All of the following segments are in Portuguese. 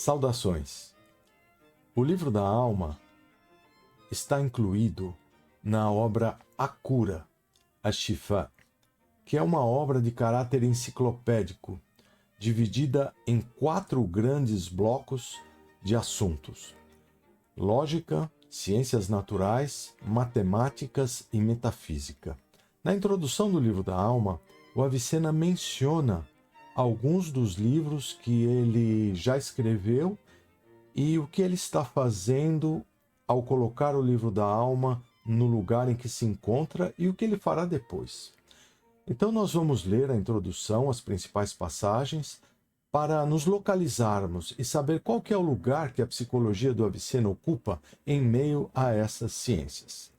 Saudações! O livro da alma está incluído na obra A Cura, a Shifa, que é uma obra de caráter enciclopédico, dividida em 4 grandes blocos de assuntos: lógica, ciências naturais, matemáticas e metafísica. Na introdução do livro da alma, o Avicena menciona alguns dos livros que ele já escreveu e o que ele está fazendo ao colocar o livro da alma no lugar em que se encontra e o que ele fará depois. Então nós vamos ler a introdução, as principais passagens, para nos localizarmos e saber qual que é o lugar que a psicologia do Avicena ocupa em meio a essas ciências.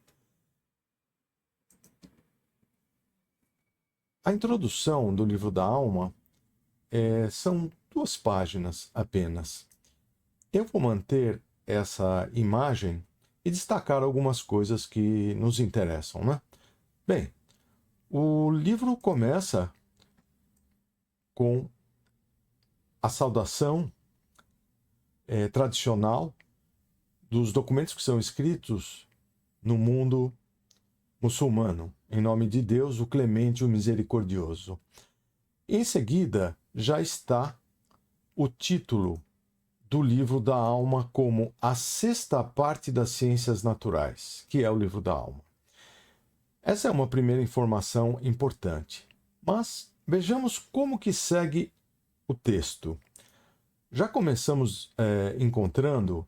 A introdução do livro da alma são 2 páginas apenas. Eu vou manter essa imagem e destacar algumas coisas que nos interessam, né? Bem, o livro começa com a saudação tradicional dos documentos que são escritos no mundo muçulmano, em nome de Deus, o Clemente e o Misericordioso. Em seguida, já está o título do livro da alma como a 6ª parte das ciências naturais, que é o livro da alma. Essa é uma primeira informação importante, mas vejamos como que segue o texto. Já começamos encontrando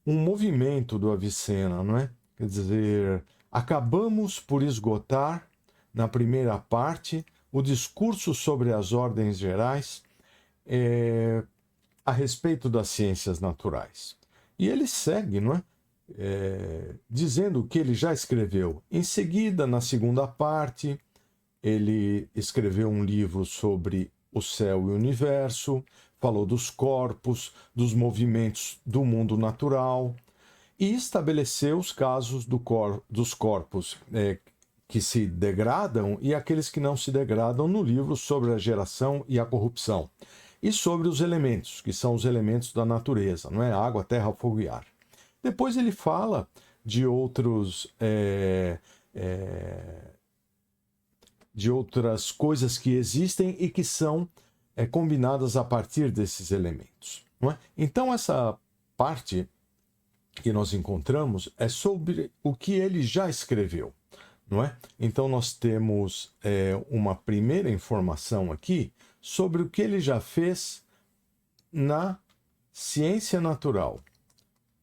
um movimento do Avicena, não é? Quer dizer, acabamos por esgotar, na primeira parte, o discurso sobre as ordens gerais a respeito das ciências naturais. E ele segue, não é? Dizendo o que ele já escreveu. Em seguida, na segunda parte, ele escreveu um livro sobre o céu e o universo, falou dos corpos, dos movimentos do mundo natural e estabeleceu os casos dos corpos que se degradam e aqueles que não se degradam no livro sobre a geração e a corrupção. E sobre os elementos, que são os elementos da natureza, não é? Água, terra, fogo e ar. Depois ele fala de outras coisas que existem e que são combinadas a partir desses elementos, não é? Então essa parte que nós encontramos é sobre o que ele já escreveu, não é? Então nós temos uma primeira informação aqui sobre o que ele já fez na ciência natural.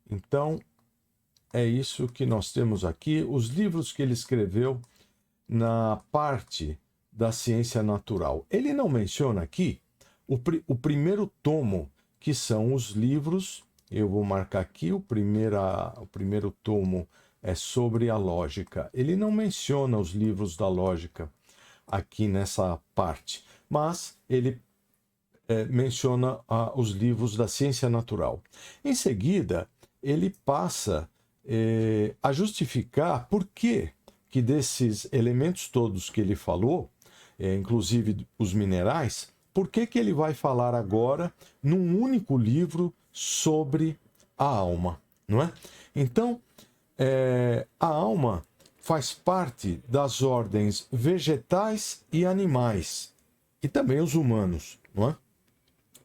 Então é isso que nós temos aqui, os livros que ele escreveu na parte da ciência natural. Ele não menciona aqui o primeiro tomo, que são os livros. Eu vou marcar aqui, o primeiro tomo é sobre a lógica. Ele não menciona os livros da lógica aqui nessa parte, mas ele menciona os livros da ciência natural. Em seguida, ele passa a justificar por que desses elementos todos que ele falou, inclusive os minerais, por que ele vai falar agora num único livro sobre a alma, não é? Então, a alma faz parte das ordens vegetais e animais, e também os humanos, não é?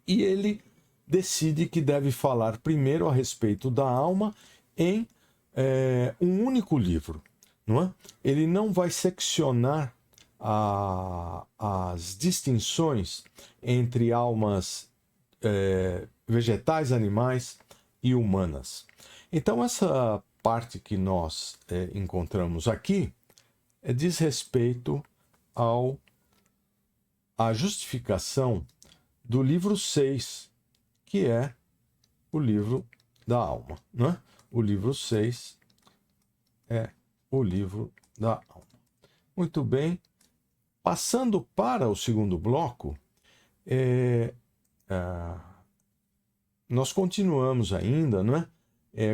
E ele decide que deve falar primeiro a respeito da alma em um único livro, não é? Ele não vai seccionar as distinções entre almas vegetais, animais e humanas. Então essa parte que nós encontramos aqui diz respeito à justificação do livro 6, que é o livro da alma, não é? O livro 6 é o livro da alma. Muito bem. Passando para o segundo bloco, nós continuamos ainda, não é?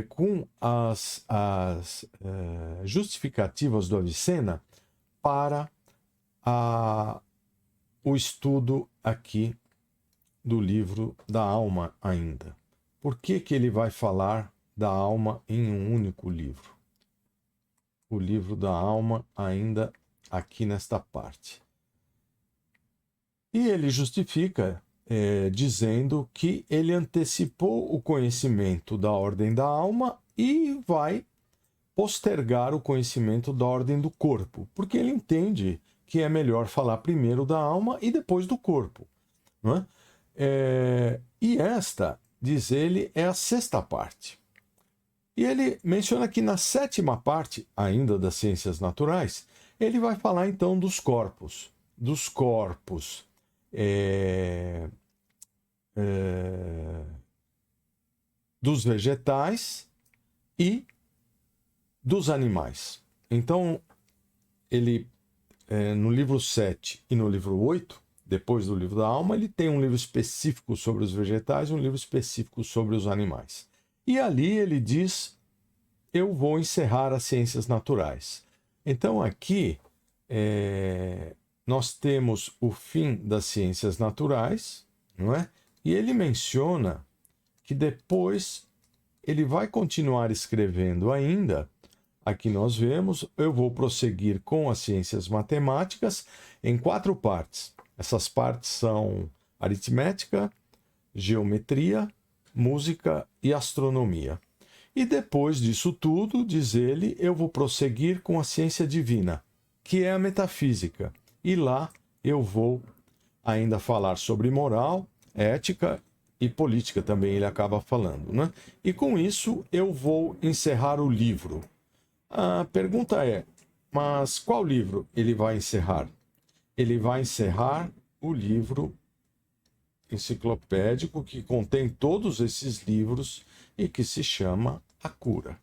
Com as justificativas do Avicena para o estudo aqui do livro da alma ainda. por que que ele vai falar da alma em um único livro? O livro da alma, ainda aqui nesta parte. E ele justifica dizendo que ele antecipou o conhecimento da ordem da alma e vai postergar o conhecimento da ordem do corpo, porque ele entende que é melhor falar primeiro da alma e depois do corpo. Não é? E esta, diz ele, é a sexta parte. E ele menciona que na sétima parte, ainda das ciências naturais, ele vai falar então dos corpos. Dos vegetais e dos animais. Então, ele, no livro 7 e no livro 8, depois do livro da alma, ele tem um livro específico sobre os vegetais e um livro específico sobre os animais. E ali ele diz, eu vou encerrar as ciências naturais. Então, aqui, nós temos o fim das ciências naturais, não é? E ele menciona que depois ele vai continuar escrevendo ainda. Aqui nós vemos, eu vou prosseguir com as ciências matemáticas em 4 partes. Essas partes são aritmética, geometria, música e astronomia. E depois disso tudo, diz ele, eu vou prosseguir com a ciência divina, que é a metafísica. E lá eu vou ainda falar sobre moral, ética e política também ele acaba falando, né? E com isso eu vou encerrar o livro. A pergunta é, mas qual livro ele vai encerrar? Ele vai encerrar o livro enciclopédico que contém todos esses livros e que se chama A Cura,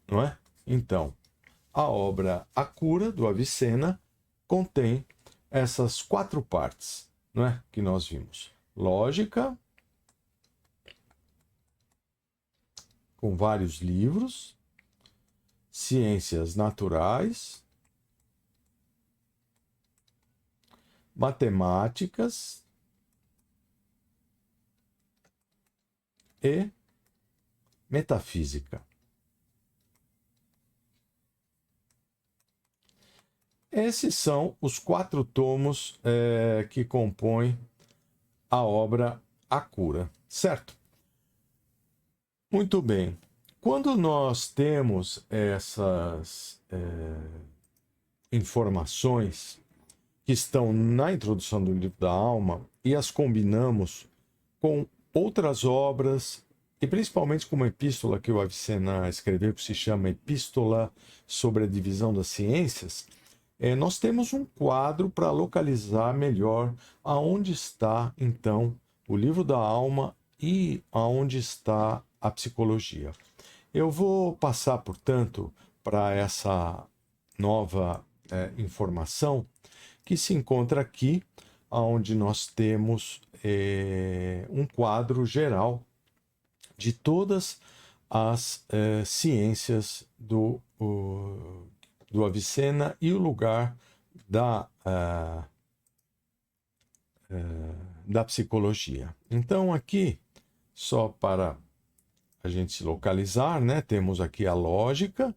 não é? Então, a obra A Cura, do Avicena, contém essas 4 partes, não é? Que nós vimos. Lógica, com vários livros, ciências naturais, matemáticas e metafísica. Esses são os 4 tomos que compõem a obra A Cura, certo? Muito bem. Quando nós temos essas informações que estão na introdução do livro da alma e as combinamos com outras obras, e principalmente com uma epístola que o Avicena escreveu, que se chama Epístola sobre a Divisão das Ciências, nós temos um quadro para localizar melhor aonde está, então, o livro da alma e aonde está a psicologia. Eu vou passar, portanto, para essa nova informação que se encontra aqui, onde nós temos um quadro geral de todas as ciências do Avicena e o lugar da psicologia. Então, aqui, só para a gente se localizar, né, temos aqui a lógica,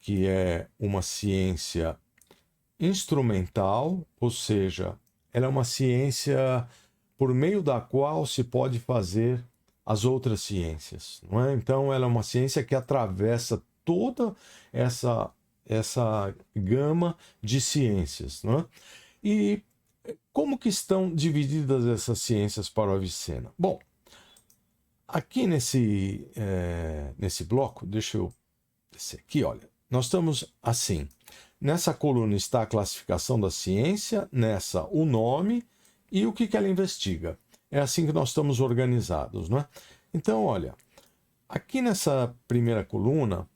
que é uma ciência instrumental, ou seja, ela é uma ciência por meio da qual se pode fazer as outras ciências, não é? Então, ela é uma ciência que atravessa toda essa gama de ciências, não é? E como que estão divididas essas ciências para o Avicena? Bom, aqui nesse bloco, deixa eu descer aqui, olha, nós estamos assim. Nessa coluna está a classificação da ciência, nessa o nome e o que ela investiga. É assim que nós estamos organizados, não é? Então, olha, aqui nessa primeira coluna,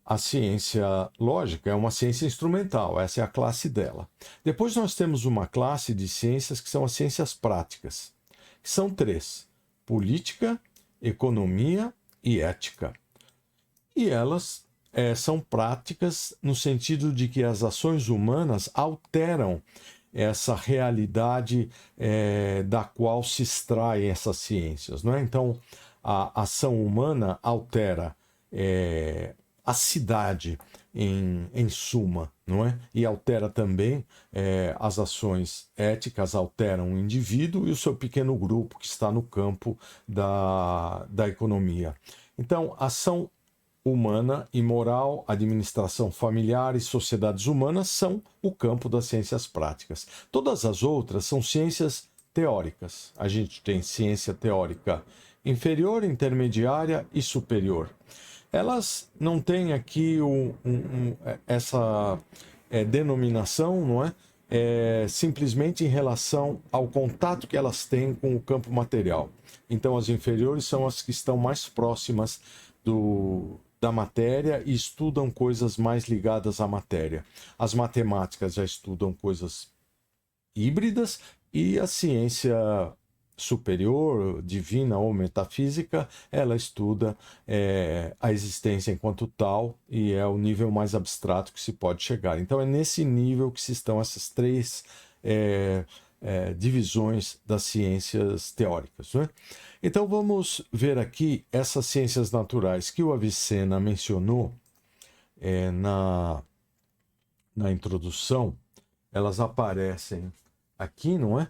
a ciência lógica é uma ciência instrumental, essa é a classe dela. Depois nós temos uma classe de ciências que são as ciências práticas, que são 3: política, economia e ética. E elas são práticas no sentido de que as ações humanas alteram essa realidade da qual se extraem essas ciências, não é? Então, a ação humana altera a cidade em suma, não é? E altera também as ações éticas, alteram o indivíduo e o seu pequeno grupo que está no campo da economia. Então, ação humana e moral, administração familiar e sociedades humanas são o campo das ciências práticas. Todas as outras são ciências teóricas. A gente tem ciência teórica inferior, intermediária e superior. Elas não têm aqui essa denominação, não é? Simplesmente em relação ao contato que elas têm com o campo material. Então, as inferiores são as que estão mais próximas da matéria e estudam coisas mais ligadas à matéria. As matemáticas já estudam coisas híbridas e a ciência superior, divina ou metafísica, ela estuda a existência enquanto tal e é o nível mais abstrato que se pode chegar. Então é nesse nível que se estão essas três divisões das ciências teóricas, né? Então vamos ver aqui essas ciências naturais que o Avicena mencionou na introdução. Elas aparecem aqui, não é?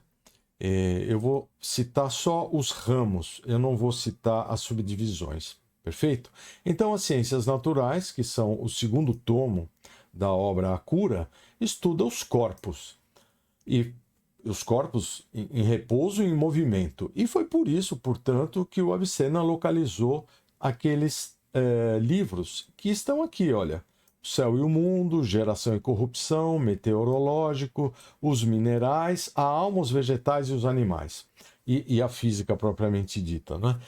Eu vou citar só os ramos, eu não vou citar as subdivisões, perfeito? Então, as ciências naturais, que são o segundo tomo da obra A Cura, estuda os corpos, e os corpos em repouso e em movimento. E foi por isso, portanto, que o Avicena localizou aqueles livros que estão aqui, olha. O Céu e o Mundo, Geração e Corrupção, Meteorológico, os Minerais, a Alma, os Vegetais e os Animais. E a física propriamente dita, né?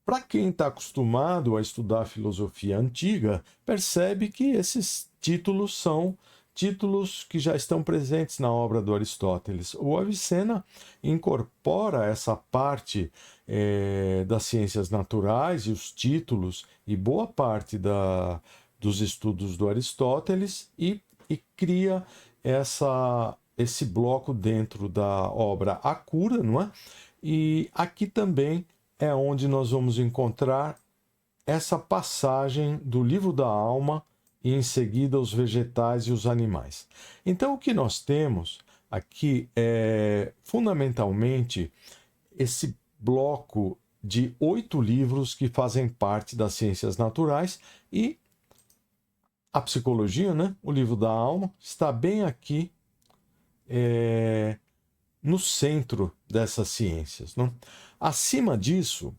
Para quem está acostumado a estudar filosofia antiga, percebe que esses títulos são títulos que já estão presentes na obra do Aristóteles. O Avicena incorpora essa parte das ciências naturais e os títulos e boa parte dos estudos do Aristóteles e cria esse bloco dentro da obra A Cura, não é? E aqui também é onde nós vamos encontrar essa passagem do livro da alma e em seguida os vegetais e os animais. Então o que nós temos aqui é fundamentalmente esse bloco de 8 livros que fazem parte das ciências naturais e a psicologia, né? O livro da alma, está bem aqui no centro dessas ciências. Não? Acima disso,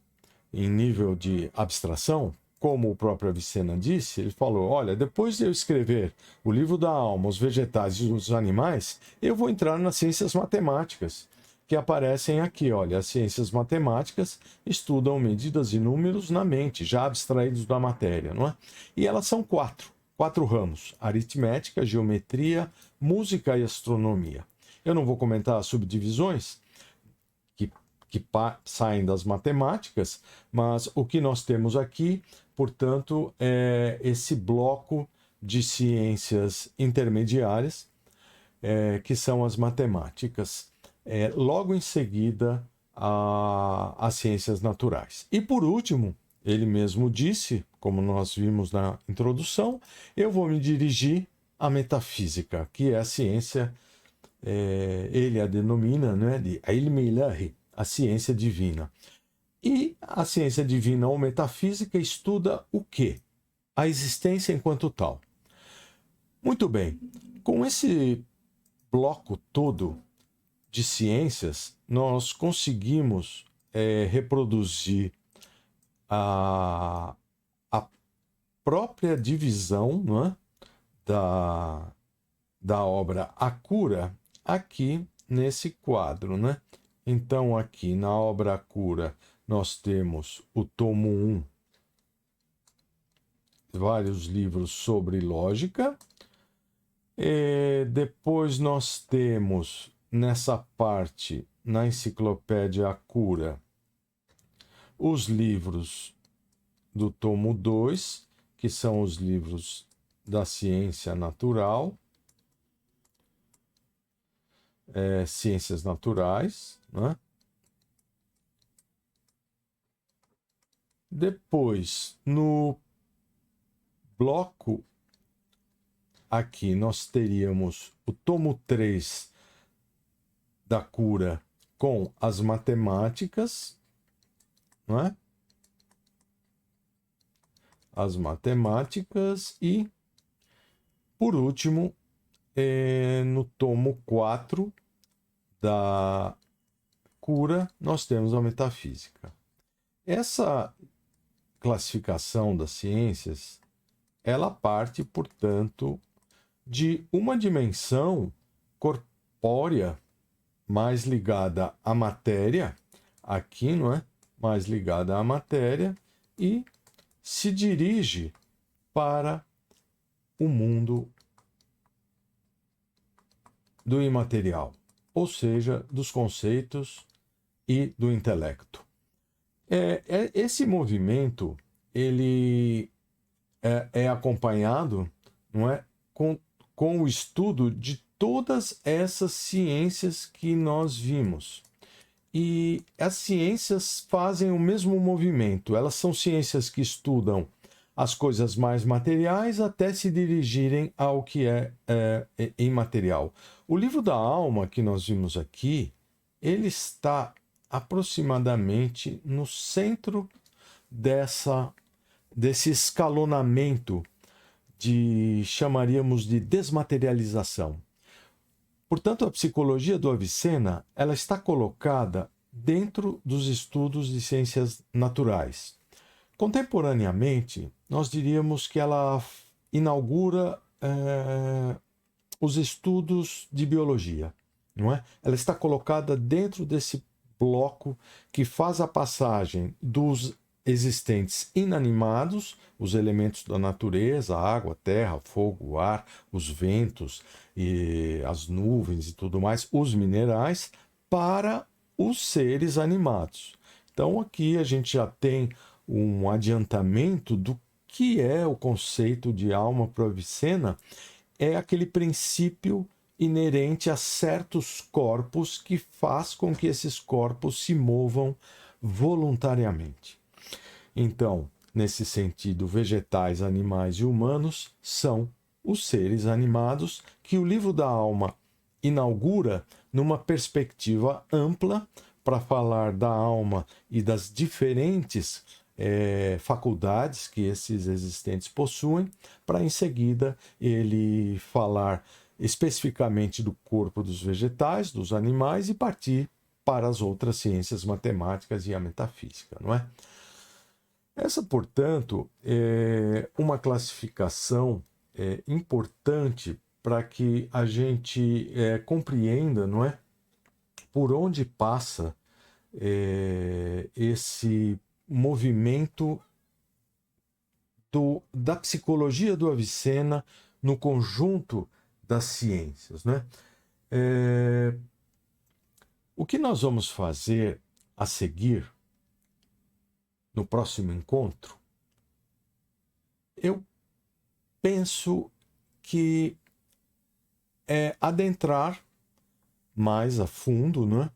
em nível de abstração, como o próprio Avicena disse, ele falou, olha, depois de eu escrever o livro da alma, os vegetais e os animais, eu vou entrar nas ciências matemáticas, que aparecem aqui, olha, as ciências matemáticas estudam medidas e números na mente, já abstraídos da matéria, não é? E elas são quatro ramos: aritmética, geometria, música e astronomia. Eu não vou comentar as subdivisões que saem das matemáticas, mas o que nós temos aqui, portanto, é esse bloco de ciências intermediárias, que são as matemáticas. Logo em seguida, as ciências naturais. E por último, ele mesmo disse, como nós vimos na introdução, eu vou me dirigir à metafísica, que é a ciência, ele a denomina, né, de Ilm Ilahi, a ciência divina. E a ciência divina ou metafísica estuda o quê? A existência enquanto tal. Muito bem, com esse bloco todo de ciências, nós conseguimos reproduzir a própria divisão, não é? da obra A Cura aqui nesse quadro, né? Então, aqui na obra A Cura, nós temos o tomo 1, vários livros sobre lógica. Depois nós temos, nessa parte, na enciclopédia A Cura, os livros do tomo 2, que são os livros da ciência natural, ciências naturais, né? Depois, no bloco aqui, nós teríamos o tomo 3 da cura com as matemáticas, não é? As matemáticas e, por último, no tomo 4 da cura, nós temos a metafísica. Essa classificação das ciências, ela parte, portanto, de uma dimensão corpórea mais ligada à matéria, aqui, não é? Mais ligada à matéria, e se dirige para o mundo do imaterial, ou seja, dos conceitos e do intelecto. Esse movimento ele é acompanhado, não é, com o estudo de todas essas ciências que nós vimos. E as ciências fazem o mesmo movimento. Elas são ciências que estudam as coisas mais materiais até se dirigirem ao que é imaterial. O livro da alma que nós vimos aqui, ele está aproximadamente no centro desse escalonamento chamaríamos de desmaterialização. Portanto, a psicologia do Avicena, ela está colocada dentro dos estudos de ciências naturais. Contemporaneamente, nós diríamos que ela inaugura os estudos de biologia, não é? Ela está colocada dentro desse bloco que faz a passagem dos existentes inanimados, os elementos da natureza, a água, a terra, o fogo, o ar, os ventos, e as nuvens e tudo mais, os minerais, para os seres animados. Então aqui a gente já tem um adiantamento do que é o conceito de alma para Avicena, é aquele princípio inerente a certos corpos que faz com que esses corpos se movam voluntariamente. Então, nesse sentido, vegetais, animais e humanos são os seres animados que o livro da alma inaugura numa perspectiva ampla para falar da alma e das diferentes faculdades que esses existentes possuem, para em seguida ele falar especificamente do corpo dos vegetais, dos animais e partir para as outras ciências matemáticas e a metafísica, não é? Essa, portanto, é uma classificação importante para que a gente compreenda, não é, por onde passa esse movimento da psicologia do Avicena no conjunto das ciências, né? O que nós vamos fazer a seguir no próximo encontro, eu penso que é adentrar mais a fundo, né,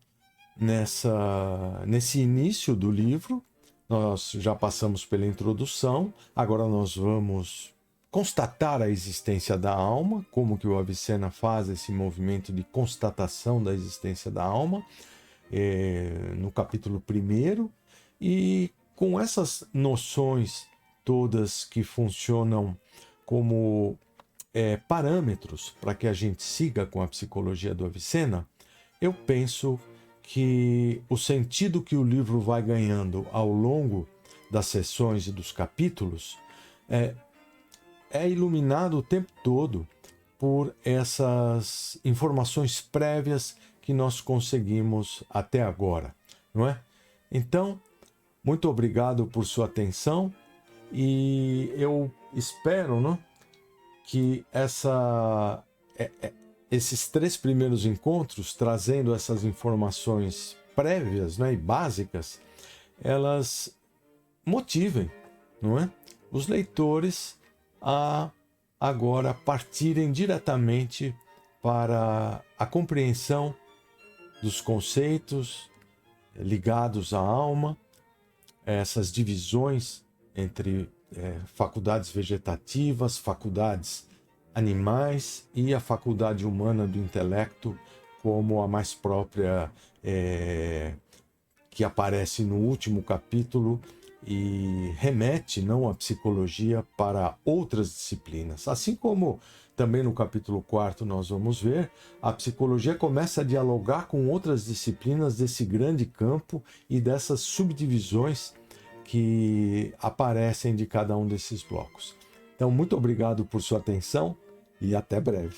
nesse início do livro. Nós já passamos pela introdução, agora nós vamos constatar a existência da alma, como que o Avicena faz esse movimento de constatação da existência da alma, no capítulo 1, e com essas noções todas que funcionam como parâmetros para que a gente siga com a psicologia do Avicena, eu penso que o sentido que o livro vai ganhando ao longo das sessões e dos capítulos é iluminado o tempo todo por essas informações prévias que nós conseguimos até agora, não é? Então, muito obrigado por sua atenção e eu espero, não, que esses 3 primeiros encontros, trazendo essas informações prévias, né, e básicas, elas motivem, não é, os leitores a agora partirem diretamente para a compreensão dos conceitos ligados à alma, essas divisões entre faculdades vegetativas, faculdades animais e a faculdade humana do intelecto como a mais própria, que aparece no último capítulo e remete não à psicologia para outras disciplinas. Assim como também no capítulo 4 nós vamos ver, a psicologia começa a dialogar com outras disciplinas desse grande campo e dessas subdivisões que aparecem de cada um desses blocos. Então, muito obrigado por sua atenção e até breve.